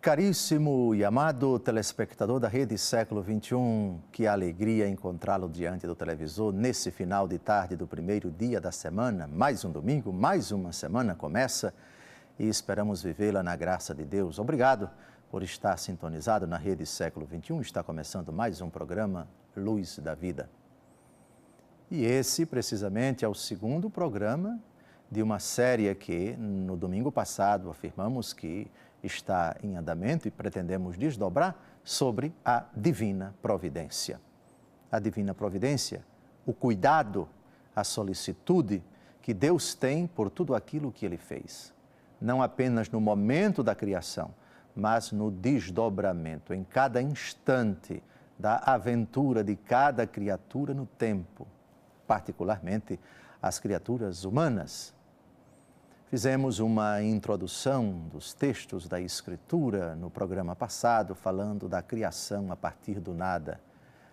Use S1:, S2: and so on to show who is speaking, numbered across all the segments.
S1: Caríssimo e amado telespectador da Rede Século XXI, que alegria encontrá-lo diante do televisor nesse final de tarde do primeiro dia da semana. Mais um domingo, mais uma semana começa e esperamos vivê-la na graça de Deus. Obrigado por estar sintonizado na Rede Século XXI. Está começando mais um programa Luz da Vida. E esse, precisamente, é o segundo programa de uma série que, no domingo passado, afirmamos que está em andamento e pretendemos desdobrar sobre a Divina Providência. A Divina Providência, o cuidado, a solicitude que Deus tem por tudo aquilo que Ele fez. Não apenas no momento da criação, mas no desdobramento, em cada instante da aventura de cada criatura no tempo, particularmente as criaturas humanas. Fizemos uma introdução dos textos da Escritura no programa passado, falando da criação a partir do nada.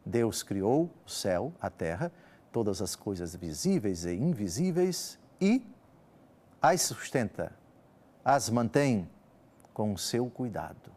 S1: Deus criou o céu, a terra, todas as coisas visíveis e invisíveis e as sustenta, as mantém com o seu cuidado.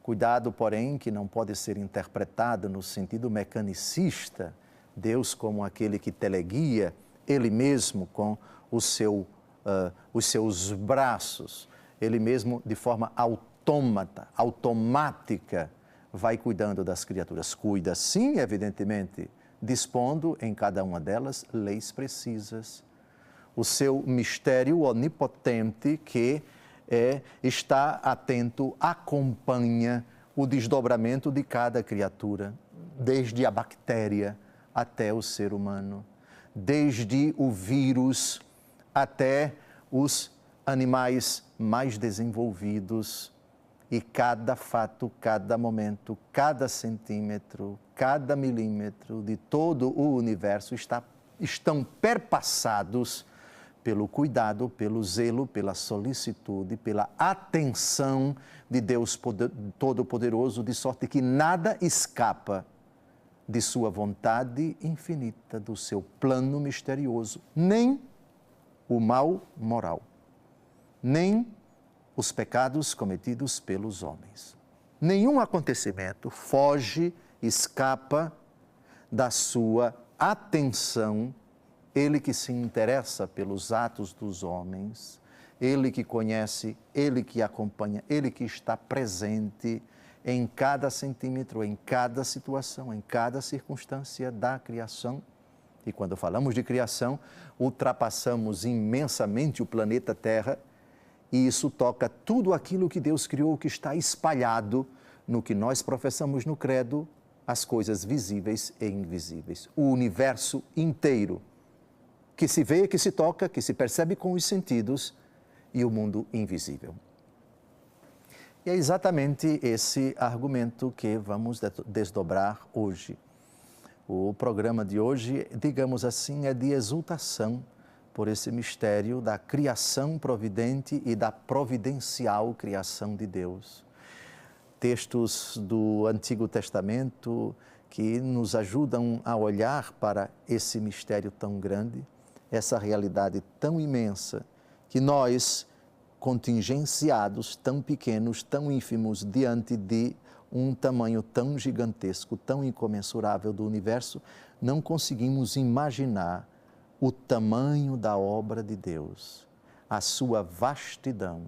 S1: Cuidado, porém, que não pode ser interpretado no sentido mecanicista, Deus como aquele que teleguia, Ele mesmo com os seus braços, Ele mesmo de forma automática, vai cuidando das criaturas. Cuida sim, evidentemente, dispondo em cada uma delas leis precisas. O seu mistério onipotente que está atento, acompanha o desdobramento de cada criatura, desde a bactéria até o ser humano, desde o vírus até os animais mais desenvolvidos, e cada fato, cada momento, cada centímetro, cada milímetro de todo o universo estão perpassados pelo cuidado, pelo zelo, pela solicitude, pela atenção de Deus Todo-Poderoso, de sorte que nada escapa de sua vontade infinita, do seu plano misterioso, nem o mal moral, nem os pecados cometidos pelos homens. Nenhum acontecimento foge, escapa da sua atenção. Ele que se interessa pelos atos dos homens, Ele que conhece, Ele que acompanha, Ele que está presente em cada centímetro, em cada situação, em cada circunstância da criação. E quando falamos de criação, ultrapassamos imensamente o planeta Terra, e isso toca tudo aquilo que Deus criou, que está espalhado no que nós professamos no credo, as coisas visíveis e invisíveis, o universo inteiro, que se vê, que se toca, que se percebe com os sentidos, e o mundo invisível. E é exatamente esse argumento que vamos desdobrar hoje. O programa de hoje, digamos assim, é de exultação por esse mistério da criação providente e da providencial criação de Deus. Textos do Antigo Testamento que nos ajudam a olhar para esse mistério tão grande, essa realidade tão imensa, que nós, contingenciados, tão pequenos, tão ínfimos, diante de um tamanho tão gigantesco, tão incomensurável do universo, não conseguimos imaginar o tamanho da obra de Deus, a sua vastidão,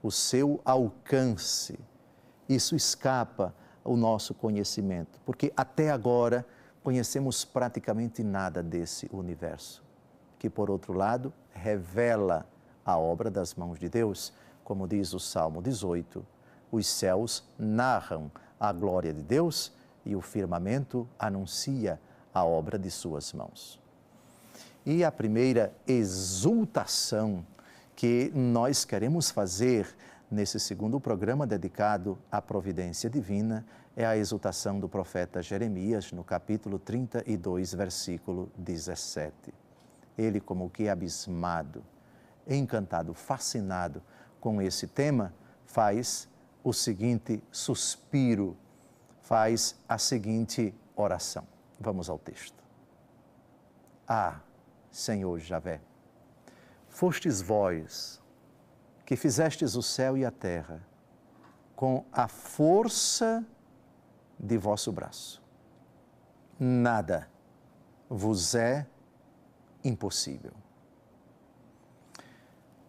S1: o seu alcance. Isso escapa ao nosso conhecimento, porque até agora conhecemos praticamente nada desse universo, que, por outro lado, revela a obra das mãos de Deus, como diz o Salmo 18, os céus narram a glória de Deus e o firmamento anuncia a obra de suas mãos. E a primeira exultação que nós queremos fazer nesse segundo programa dedicado à providência divina é a exultação do profeta Jeremias, no capítulo 32, versículo 17. Ele, como que abismado, encantado, fascinado com esse tema, faz o seguinte suspiro, faz a seguinte oração. Vamos ao texto. Ah, Senhor Javé, fostes vós que fizestes o céu e a terra, com a força de vosso braço. Nada vos é impossível.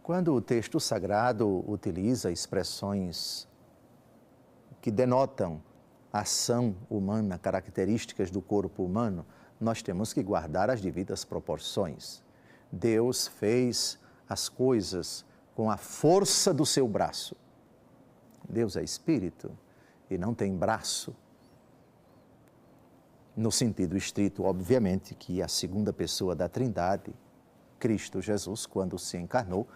S1: Quando o texto sagrado utiliza expressões que denotam ação humana, características do corpo humano, nós temos que guardar as devidas proporções. Deus fez as coisas com a força do seu braço. Deus é espírito e não tem braço. No sentido estrito, obviamente, que a segunda pessoa da Trindade, Cristo Jesus, quando se encarnou,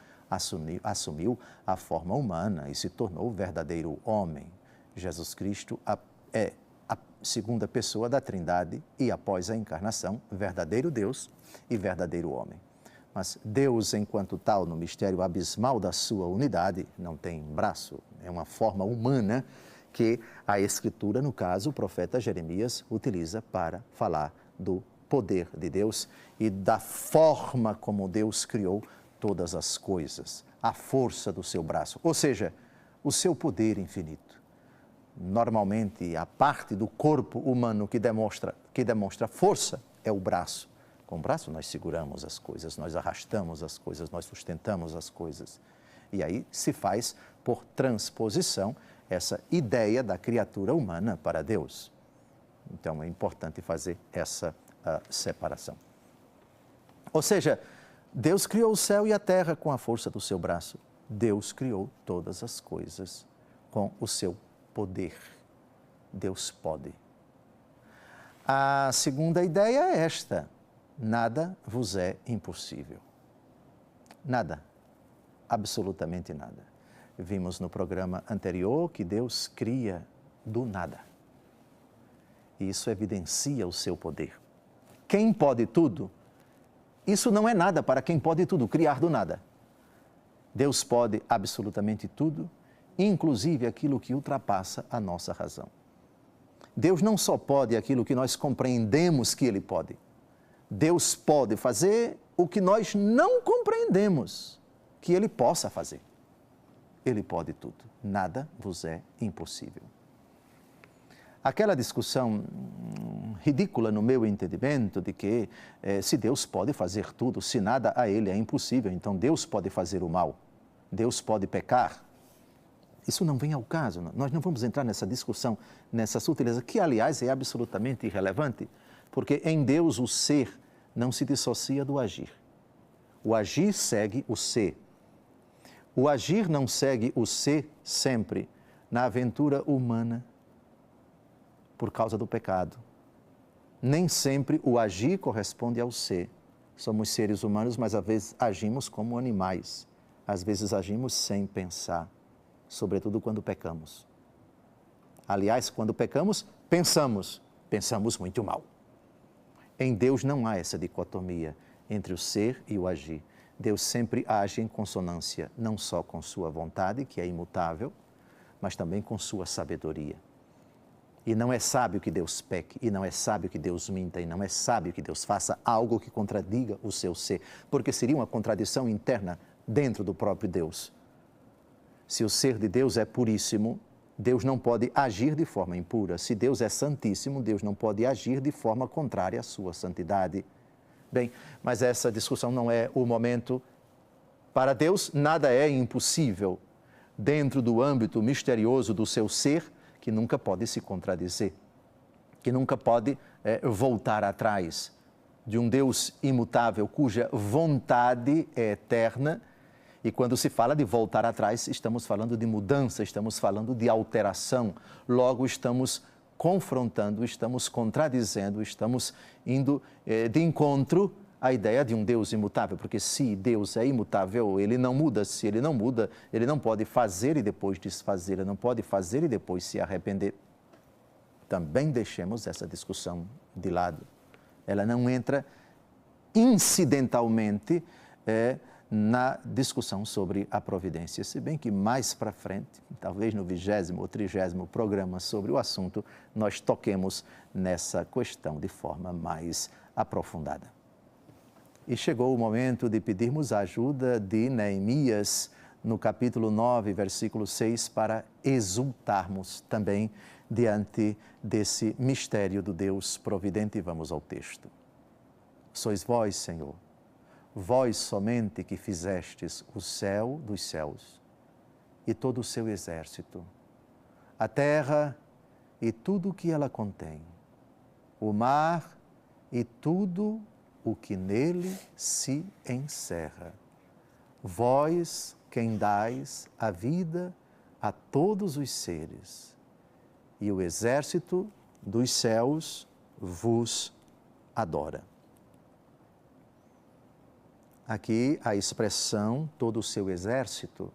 S1: assumiu a forma humana e se tornou o verdadeiro homem. Jesus Cristo é a segunda pessoa da Trindade e, após a encarnação, verdadeiro Deus e verdadeiro homem. Mas Deus, enquanto tal, no mistério abismal da sua unidade, não tem braço, é uma forma humana que a Escritura, no caso, o profeta Jeremias, utiliza para falar do poder de Deus e da forma como Deus criou todas as coisas, a força do seu braço, ou seja, o seu poder infinito. Normalmente, a parte do corpo humano que demonstra força é o braço. Com o braço nós seguramos as coisas, nós arrastamos as coisas, nós sustentamos as coisas. E aí se faz, por transposição, essa ideia da criatura humana para Deus. Então é importante fazer essa separação. Ou seja, Deus criou o céu e a terra com a força do seu braço. Deus criou todas as coisas com o seu poder. Deus pode. A segunda ideia é esta: nada vos é impossível. Nada, absolutamente nada. Vimos no programa anterior que Deus cria do nada. E isso evidencia o seu poder. Quem pode tudo? Isso não é nada para quem pode tudo, criar do nada. Deus pode absolutamente tudo, inclusive aquilo que ultrapassa a nossa razão. Deus não só pode aquilo que nós compreendemos que Ele pode. Deus pode fazer o que nós não compreendemos que Ele possa fazer. Ele pode tudo. Nada vos é impossível. Aquela discussão ridícula no meu entendimento de que se Deus pode fazer tudo, se nada a Ele é impossível, então Deus pode fazer o mal, Deus pode pecar. Isso não vem ao caso, nós não vamos entrar nessa discussão, nessa sutileza, que aliás é absolutamente irrelevante, porque em Deus o ser não se dissocia do agir. O agir segue o ser. O agir não segue o ser sempre na aventura humana por causa do pecado. Nem sempre o agir corresponde ao ser. Somos seres humanos, mas às vezes agimos como animais. Às vezes agimos sem pensar, sobretudo quando pecamos. Aliás, quando pecamos, pensamos muito mal. Em Deus não há essa dicotomia entre o ser e o agir. Deus sempre age em consonância, não só com sua vontade, que é imutável, mas também com sua sabedoria. E não é sábio que Deus peque, e não é sábio que Deus minta, e não é sábio que Deus faça algo que contradiga o seu ser, porque seria uma contradição interna dentro do próprio Deus. Se o ser de Deus é puríssimo, Deus não pode agir de forma impura. Se Deus é santíssimo, Deus não pode agir de forma contrária à sua santidade. Bem, mas essa discussão não é o momento. Para Deus, nada é impossível dentro do âmbito misterioso do seu ser, que nunca pode se contradizer, que nunca pode voltar atrás, de um Deus imutável, cuja vontade é eterna. E quando se fala de voltar atrás, estamos falando de mudança, estamos falando de alteração. Logo, estamos confrontando, estamos contradizendo, estamos indo de encontro à ideia de um Deus imutável. Porque se Deus é imutável, Ele não muda. Se Ele não muda, Ele não pode fazer e depois desfazer, Ele não pode fazer e depois se arrepender. Também deixemos essa discussão de lado. Ela não entra incidentalmente na discussão sobre a providência, se bem que mais para frente, talvez no 20º ou 30º programa sobre o assunto, nós toquemos nessa questão de forma mais aprofundada. E chegou o momento de pedirmos a ajuda de Neemias no capítulo 9, versículo 6, para exultarmos também diante desse mistério do Deus providente. Vamos ao texto. Sois vós, Senhor, vós somente que fizestes o céu dos céus e todo o seu exército, a terra e tudo o que ela contém, o mar e tudo o que nele se encerra. Vós quem dais a vida a todos os seres, e o exército dos céus vos adora. Aqui a expressão todo o seu exército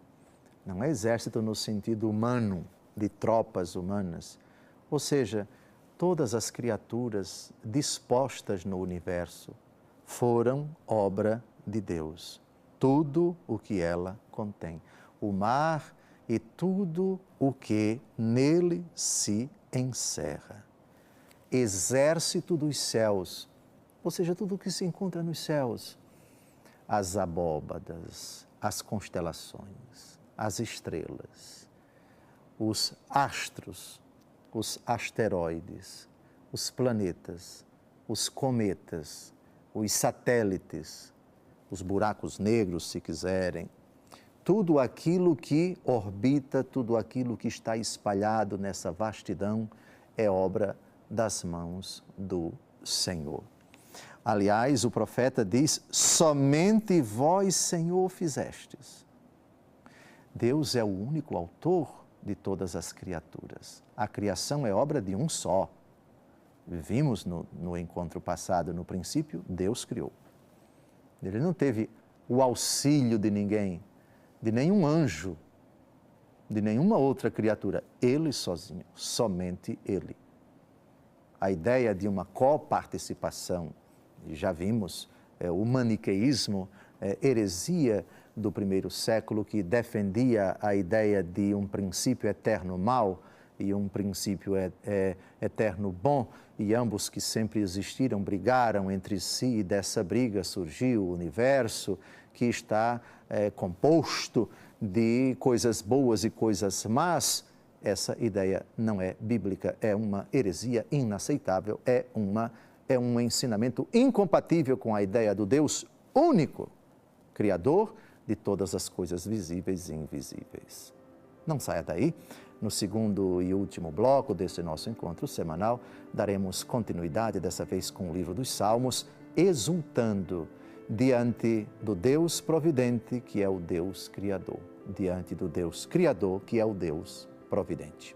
S1: não é exército no sentido humano, de tropas humanas, ou seja, todas as criaturas dispostas no universo foram obra de Deus. Tudo o que ela contém, o mar e tudo o que nele se encerra. Exército dos céus, ou seja, tudo o que se encontra nos céus, as abóbadas, as constelações, as estrelas, os astros, os asteroides, os planetas, os cometas, os satélites, os buracos negros, se quiserem, tudo aquilo que orbita, tudo aquilo que está espalhado nessa vastidão é obra das mãos do Senhor. Aliás, o profeta diz, somente vós, Senhor, fizestes. Deus é o único autor de todas as criaturas. A criação é obra de um só. Vimos no encontro passado, no princípio, Deus criou. Ele não teve o auxílio de ninguém, de nenhum anjo, de nenhuma outra criatura. Ele sozinho, somente Ele. A ideia de uma coparticipação, já vimos, o maniqueísmo, heresia do primeiro século, que defendia a ideia de um princípio eterno mal e um princípio eterno bom, e ambos que sempre existiram brigaram entre si, e dessa briga surgiu o universo que está composto de coisas boas e coisas más. Essa ideia não é bíblica, é uma heresia inaceitável, é um ensinamento incompatível com a ideia do Deus único, Criador de todas as coisas visíveis e invisíveis. Não saia daí. No segundo e último bloco desse nosso encontro semanal, daremos continuidade, dessa vez com o livro dos Salmos, exultando diante do Deus providente, que é o Deus Criador, diante do Deus Criador, que é o Deus providente.